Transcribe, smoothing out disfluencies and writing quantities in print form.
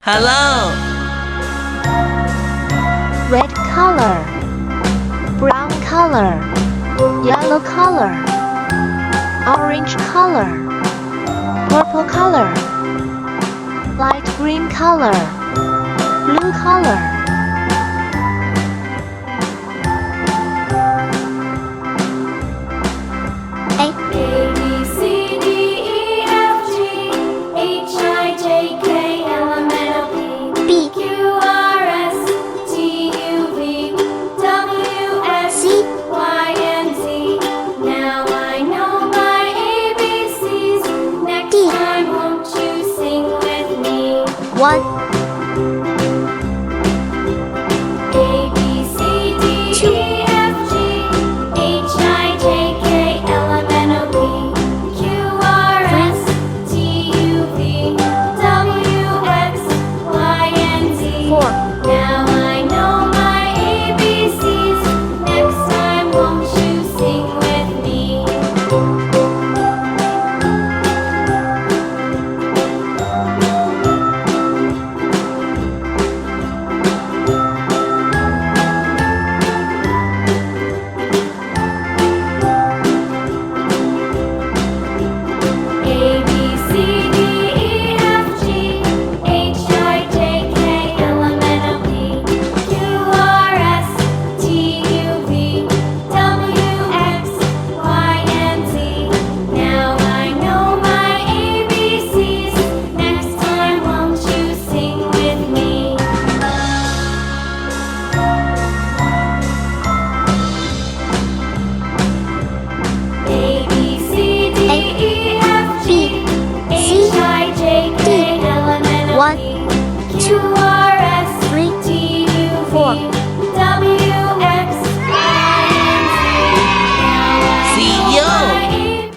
Hello. Red color, brown color, yellow color, orange color, purple color, light green color, blue color. A B, C, D, E, F, G, H, I, J, K, L, M, N, O, P, B Q, R, S, T, U, V, W, X, C Y, and Z. Now I know my ABCs. Next D. time, won't you sing with me? 1 A, B, C, D, 2 E, F, G, H, I, J, K, L, M, N, O, P, Q, R, S, T, U, V, W, X, Y, and Z. 4 Now I know my ABCs. Next time, won't you sing with me? A, B, C, D, E, F, G, H, I, J, K, L, M, N, O, P, Q, R, S, T, U, V, W, X, Y, and Z. Now I know my ABCs. Next time, won't you sing with me? A, B, C, D, E, F, G, H, I, J, K, L, M, N, O, P, Q, R,